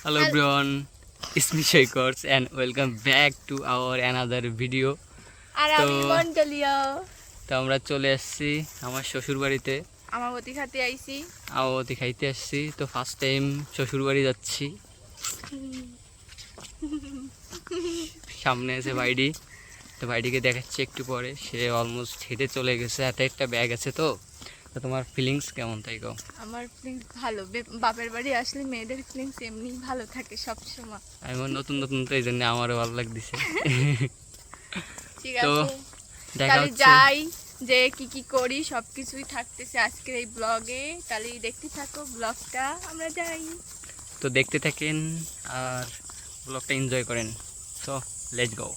Hello everyone, it's me Shaykors and welcome back to our another video. আর তো আমি মন্ডলিয়া আমরা চলে আসছি আমার শ্বশুর বাড়িতে। আমাবতী খাতে আইছি। আমবতী খাইতে আসছি, তো ফার্স্ট টাইম শ্বশুর বাড়ি যাচ্ছি। সামনে আছে ভাইডি, তো ভাইডিকে দেখাচ্ছি একটু পরে। সে অলমোস্ট হেঁটে চলে গেছে, হাতে একটা ব্যাগ আছে। তো তোমার ফিলিংস কেমন তাই কও? আমার ফিলিংস ভালো। বাপের বাড়ি আসলে মেয়েদের ফিলিংস এমনি ভালো থাকে সব সময়। আমি নতুন নতুন, তো এই জন্য আমারও ভালো লাগতেছে। ঠিক তো আছে, দেখা তাহলে হচ্ছে। যাই যে কি করি সব কিছুই থাকতেছে আজকের এই ব্লগে। তাহলে দেখতে থাকো ব্লগটা, আমরা যাই। তো দেখতে থাকেন আর ব্লগটা এনজয় করেন। তো লেটস গো।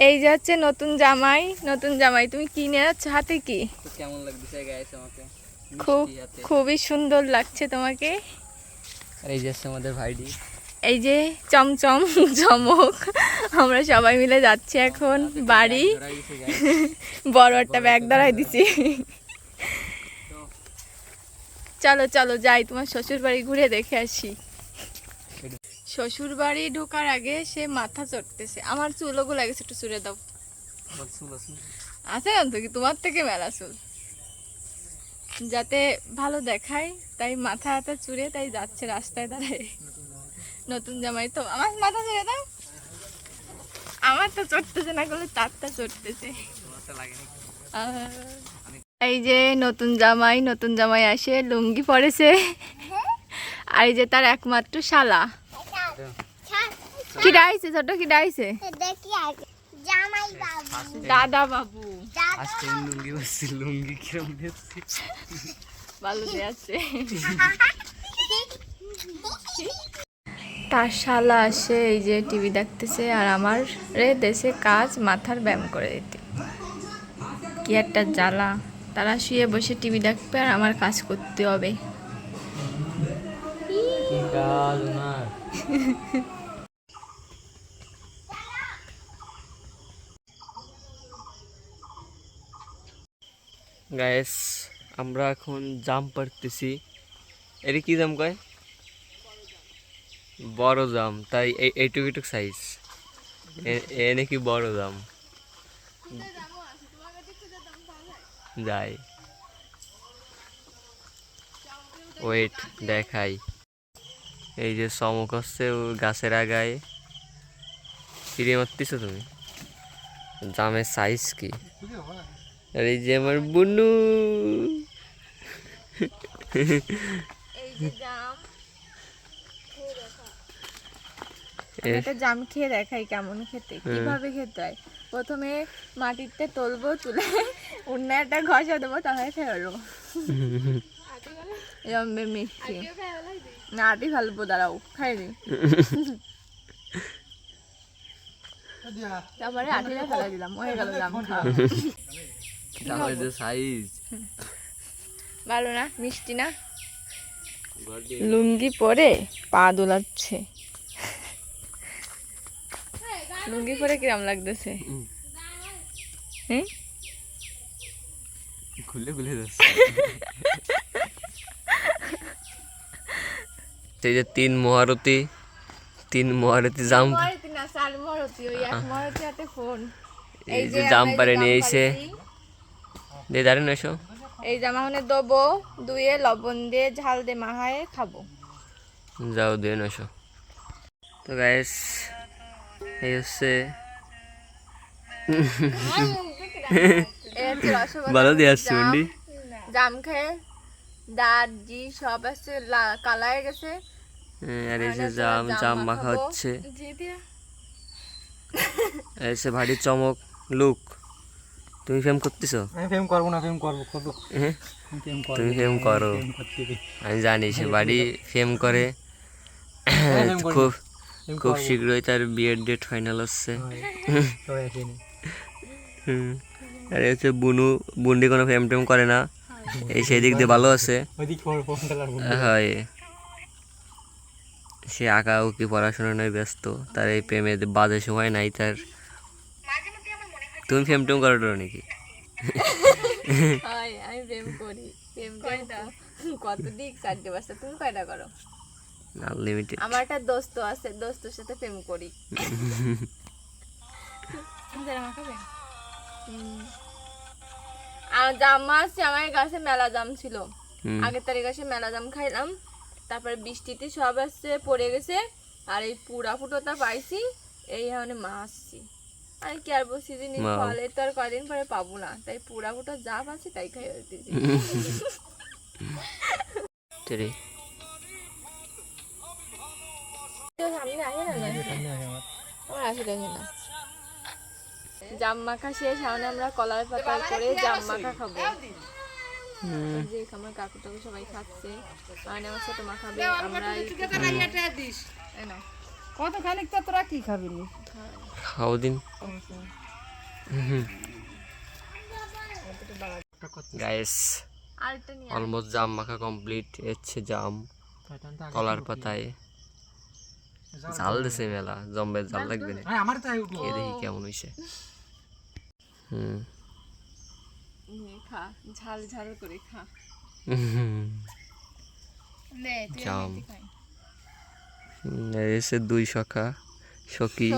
এই যে হচ্ছে নতুন জামাই। নতুন জামাই, তুমি কিনে যাচ্ছ হাতে কি? তো কেমন লাগতেছে গাইস আমাকে? খুবই সুন্দর লাগছে তোমাকে। আর এই যে আছে আমাদের ভাইডি, এই যে চমচম চমক। আমরা সবাই মিলে যাচ্ছি এখন বাড়ি। বড় একটা ব্যাগ দাঁড়াই দিছি। চলো চলো যাই, তোমার শ্বশুর বাড়ি ঘুরে দেখে আসি। শ্বশুর বাড়ি ঢোকার আগে সে মাথা চড়তেছে। আমার চুলগুলো লাগেছে, একটু চুড়ে দাও। আছে জানতো কি তোমার থেকে মেলা চুল, যাতে ভালো দেখায় তাই মাথা হাতে চুড়ে তাই যাচ্ছে রাস্তায় দাঁড়ায়। নতুন জামাই তো আমার মাথা চুড়ে দাও। আমার তো চড়তেছে না, করলে তারটা চড়তেছে। এই যে নতুন জামাই আসে, লুঙ্গি পরেছে। আর এই যে তার একমাত্র শালা। কি ডাইছে ছোট, কি ডাইছে? দাদা বাবু। আজকে লুঙ্গি বসছি, লুঙ্গি কিরম দেখছি ভালো আছে। তার শালা আসে, এই যে টিভি দেখতেছে আর আমার রে দেশে কাজ মাথার ব্যায়াম করে দিতে। কি একটা জ্বালা, তারা শুয়ে বসে টিভি দেখবে আর আমার কাজ করতে হবে। গাইস আমরা এখন জাম পাড়তেছি। এটা কি জাম কয়? বড় জাম, তাই এইটুক সাইজ। এ নাকি বড় জাম। যাই ওয়েট দেখাই। এই যে চমক হচ্ছে গাছের আগায়। ফিরে মারতেছো তুমি? জামের সাইজ কি! আর এই যে আমার বুনু। একটা জাম খেয়ে দেখাই কেমন খেতে, কিভাবে খেতে হয়। প্রথমে মাটিতে তুলবো, তুলে অন্য একটা ঘষা দেবো, তাহলে ফেলবো। এরকম মিষ্টি না, আটি ফেলবো, দাঁড়াও খাইনি। তারপরে আটিটা ফেলে দিলাম, হয়ে গেল জাম খাওয়া। সাইজ ভালো না, মিষ্টি না? লুঙ্গি পরে পা দোলাচ্ছে। লুঙ্গি পরে কিরম লাগতেছে? খুলে খুলে যাচ্ছে। এই যে তিন মহারথী জাম, এই যে জাম পারে নিয়ে এসে দিয়ে দাঁড়িয়ে এসো। এই জামা হনে দেবো, ধুয়ে লবণ দিয়ে ঝাল দিয়ে মাহায়ে খাবো। যাও দিয়ে এসো। তো গাইস এই হচ্ছে ভালো দিয়ে আসছে উন্ডি। জাম খেয়ে দাঁত জি সব আছে কালা হয়ে গেছে। আর এই যে জাম মাখা হচ্ছে। এসে ভারী চমক লুক। তুমি ফেম করতেছো? আমি ফেম করবো না, ফেম করবো করবো। তুমি ফেম করো, আমি জানি সে বাড়ি ফেম করে। খুব খুব শীঘ্রই তার বিয়ের ডেট ফাইনাল হচ্ছে। আর হচ্ছে বুন্ডি কোনো ফেম টেম করে না, এই সেদিক দিয়ে ভালো আছে। হয় সে আঁকা উকি পড়াশোনা নয় ব্যস্ত, তার এই প্রেমে বাজে সময় নাই তার। তুমি ফেম টেম করো নাকি? আমি প্রেম করি। প্রেম কত দিক 4 বছর, তুমি কয়টা করো? আনলিমিটেড। আমার একটা দোস্ত আছে, দোস্তর সাথে প্রেম করি। আর জাম আছে আমার গাছে, মেলা জাম ছিল। আগের তারিখ গাছে মেলা জাম খাইলাম, তারপরে বৃষ্টিতে সব আসছে পড়ে গেছে, আর এই পুরা ফুটোটা পাইছি, এই মানে মাছছি। আর কি আর বলছি যে ফলে তো আর কয়দিন পরে পাবো না, তাই পুরা ফুটো যা পাচ্ছি তাই খাই দিয়েছি। সামনে আসে না, আমার আসে দেখে না। জাম মাখা শেষ, সামনে আমরা কলার পাতায় করে জাম মাখা খাবো। যে আমার কাকু টাকু সবাই খাচ্ছে, মানে আমার ছোট মা খাবে, আমরা কত খানিক তো তোরা কি খাবি নি? খাও দিন গাইস। অলমোস্ট জাম মাখা কমপ্লিট। হচ্ছে জাম কলার পাতায় জাল দিছে মেলা, জম্বে জাল লাগবে না। এ দেখি কেমন হইছে। খা, ঝাল ঝাল করে খা। জাম এসে 2 সখা সখী,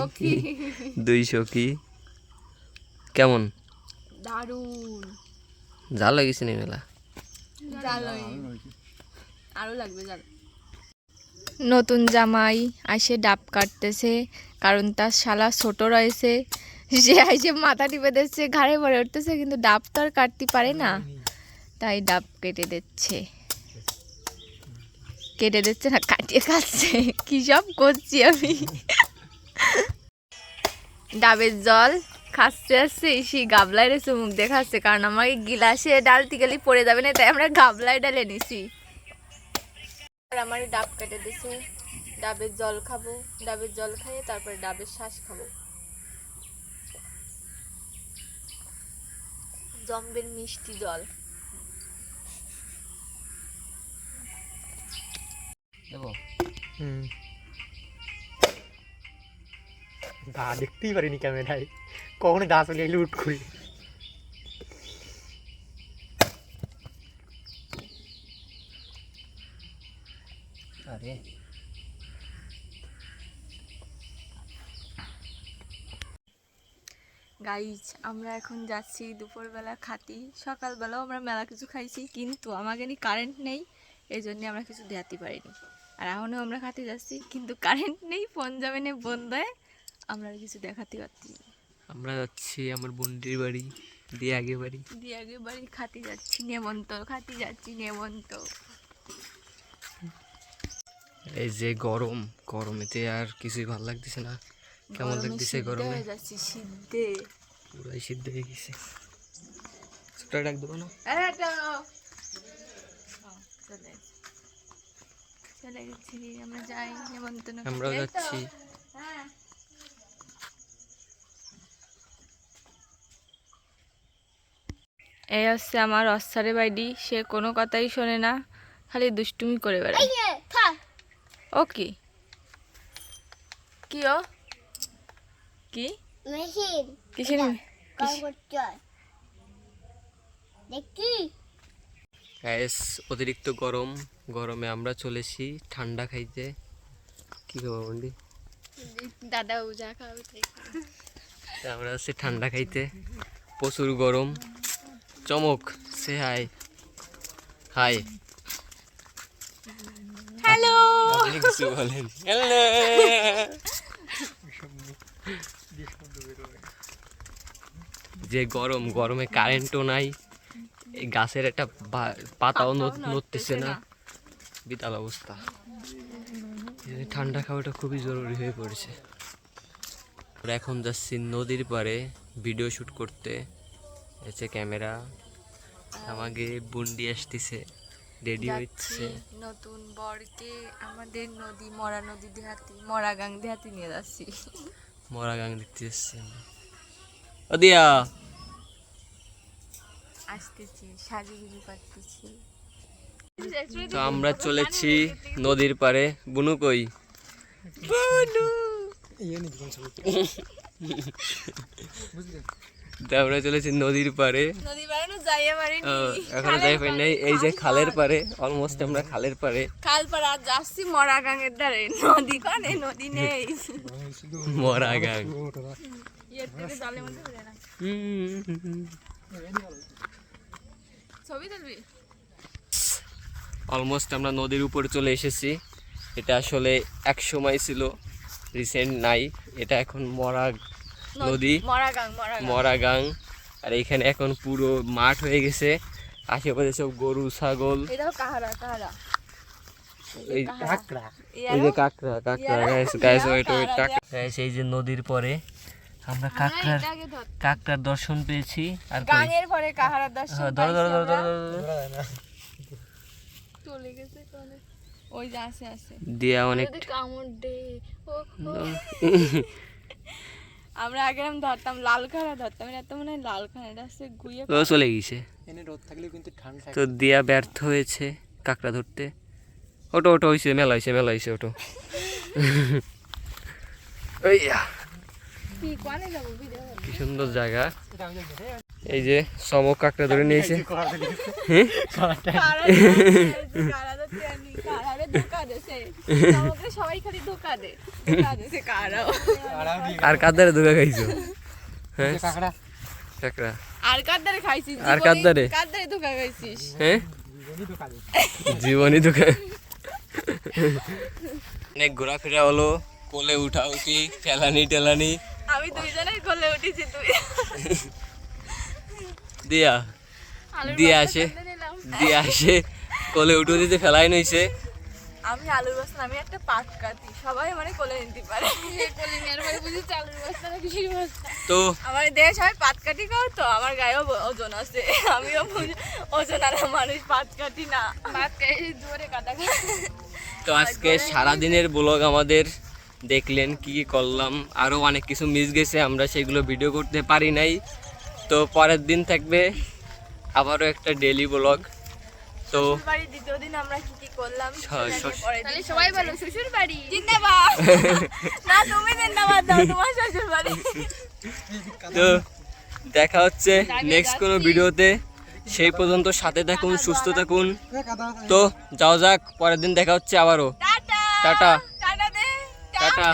2 সখী। কেমন দারুন জাল লাগিছে না মেলা? জাল আরো লাগবে জাল। নতুন জামাই আসে ডাব কাটতেছে, কারণ তার শালা ছোট রয়েছে, সে আইসে মাথা টিপে দিচ্ছে, ঘাড়ে পড়ে উঠতেছে, কিন্তু ডাব তো আর কাটতে পারে না, তাই ডাব কেটে দিচ্ছে। কেটে দিচ্ছে না, কাটিয়ে খাচ্ছে। কি সব করছি আমি। ডাবের জল খাচ্ছে আসছে, সেই গাবলায় রেছে মুখ দেখাচ্ছে, কারণ আমাকে গিলাসে ডালতে গেলে পড়ে যাবে না, তাই আমরা গাবলায় ডালে নিছি। আর আমার ডাব কেটে দিছে, ডাবের জল খাবো, ডাবের জল খাইয়ে তারপরে ডাবের শ্বাস খাবো। জম্বের মিষ্টি জল দেবো। দেখতেই পারিনি ক্যামেরায়, কখনো গাছ চলে এলে উঠ করি। আরে গাইজ, আমরা এখন যাচ্ছি দুপুরবেলা খাতি। সকালবেলাও আমরা মেলা কিছু খাইছি, কিন্তু আমাকে নি কারেন্ট নেই, এই জন্য আমরা কিছু দেখাতে পারিনি। আর এখনও আমরা খাতে যাচ্ছি, কিন্তু কারেন্ট নেই, ফোন যাবে না বন্ধ হয়ে, আমরা আর কিছু দেখাতে পারছি না। আমরা যাচ্ছি আমার বোনটির বাড়ি, দিয়ে আগে বাড়ি খাতে যাচ্ছি, খাতে যাচ্ছি নেমন্ত। এই যে গরমেতে আর কিছুই ভালো লাগতেছে না। কেমন লাগতেছে গরমে? যাচ্ছি সিদ্ধে, পুরাই সিদ্ধ হয়ে গেছে। ছোট ডাক দেবো না? চলে গেছি, আমরা যাই নেমন্তন্ন। আমরাও যাচ্ছি। এই হচ্ছে আমার অস্থারে বাইডি, সে কোনো কথাই শোনে না, খালি দুষ্টুমি করে বেড়ায়। ও কি কি ও কি মেশিন কিসের কল করতে দেখি গ্যাস অতিরিক্ত গরমে আমরা চলেছি ঠান্ডা খাইতে। কি খাবো বন্ডি? দাদা যা খাবে তাই। আমরা যাচ্ছি ঠান্ডা খাইতে, প্রচুর গরম। চমক সে হাই হাই হ্যালো, আপনি কিছু বলেন। হ্যালো। যে গরমে কারেন্টও নাই, এই গাছের একটা পাতাও নড়তেছে না, বিতাল অবস্থা। ঠান্ডা খাওয়াটা খুবই জরুরি হয়ে পড়েছে। আমরা এখন যাচ্ছি নদীর পাড়ে ভিডিও শুট করতে। এসে ক্যামেরা, আমাকে বুন্ডি আসতেছে, রেডি হচ্ছে। নতুন বরকে আমাদের মরা নদী দেহাতি, মরা গাং দেহাতি নিয়ে যাচ্ছি। মরা গাং দেখতে যাচ্ছি আমরা। ও দিয়া আসতেছি, সাজুগুজু করতেছি। তো আমরা চলেছি নদীর পাড়ে। বুনু কই? বুনু তো আমরা চলেছি নদীর পাড়ে। নদী বাড়ানো যাইয়ে পারিনি। এখন যাই পাই নাই, এই যে খালের পাড়ে, অলমোস্ট আমরা খালের পাড়ে। খাল পাড় আর যাচ্ছি মরা গাঙের ধারে। নদী কানে নদী নেই। মরা গাং। ইয়ের থেকে জলের মধ্যে ঘুরে না। ছবি তুলবি? অলমোস্ট আমরা নদীর উপরে চলে এসেছি। এটা আসলে এক সময় ছিল, রিসেন্ট নাই। এটা এখন মরা নদী, মরা গাং, মরা গাং। মরা গাং। আর এখানে এখন পুরো মাঠ হয়ে গেছে, আশেপাশে সব গরু ছাগল। এটা কাহারা, কাহারা। এই কাঁকড়া এই যে কাঁকড়া, কাঁকড়া গাইস গাইস, ওয়েট ওয়েট, কাঁকড়া গাইস। এই যে নদীর পরে আমরা কাঁকড়ার কাঁকড়ার দর্শন পেয়েছি। আর কই? গাঙের পরে কাহারার দর্শন হ্যাঁ, ধরো ধরো ধরো ধরো ধরো। চলে গেছে কোনে? ওই যে আছে আছে। দিয়া অনেক যদি কামড় দে। ও আমরা আগে আমি ধরতাম লাল খাড়া ধরতাম, এটা তো মনে হয় লাল খাড়া, এটা হচ্ছে গুইয়ে। ও চলে গেছে। এনে রোদ থাকলেও কিন্তু ঠান্ডা থাকে। তো দিয়া ব্যর্থ হয়েছে কাঁকড়া ধরতে। ওটো ওটো হয়েছে, মেলা হয়েছে, মেলা হয়েছে, ওটো। ওইয়া, কি কোনে যাব ভিডিও? কি সুন্দর জায়গা। এটা আমি জানি না। এই যে সমক কাঁকড়া ধরে নিয়েছে। করা দিলি। হ্যাঁ, কারা ধরতে আনি, কারারে ধোকা দেছে। আমাকে সবাই খালি ধোকা দে, ধোকা দেছে কারাও। আর কাদারে ধরে খাইছো? হ্যাঁ, কাঁকড়া কাঁকড়া। আর কাদারে খাইছিস? আর কাদারে? কাদারে ধোকা খাইছিস? হ্যাঁ, জীবনই তো কালি। জীবনী দোকান। অনেক ঘোরাফেরা হলো, কোলে উঠা উঠি, ঠেলানি টেলানি। আমি দুইজনের কোলে উঠেছি, তুই দিয়া দিয়া আসে, দিয়া আসে কোলে উঠে দিতে ফেলাই নইছে। আমি আলুর বস্তা, আমি একটা পাট কাটি, সবাই মানে কোলে নিতে পারে। কোলে নেওয়ার পরে বুঝি আলুর বস্তা না কিসের বস্তা। তো আমার দেহে সবাই পাট কাটি খাও, তো আমার গায়েও ওজন আছে। আমিও ওজন আলা মানুষ, পাট কাটি না, পাট কাটি জোরে কাটা খাই। তো আজকে সারাদিনের ব্লগ আমাদের দেখলেন, কি কি করলাম। আরও অনেক কিছু মিস গেছে, আমরা সেগুলো ভিডিও করতে পারি নাই। তো পরের দিন থাকবে আবারও একটা ডেইলি ব্লগ। তো বাড়ি দ্বিতীয় দিন আমরা কি কি করলাম তাহলে সবাই বলো শ্বশুর বাড়ি জিন্দাবাদ। না তুমি জিন্দাবাদ দাও, তোমার শ্বশুর বাড়ি। তো দেখা হচ্ছে নেক্সট কোনো ভিডিওতে। সেই পর্যন্ত সাথে থাকুন, সুস্থ থাকুন। তো যাও যাক, পরের দিন দেখা হচ্ছে আবারও। টাটা টাটা টাটা দে টাটা।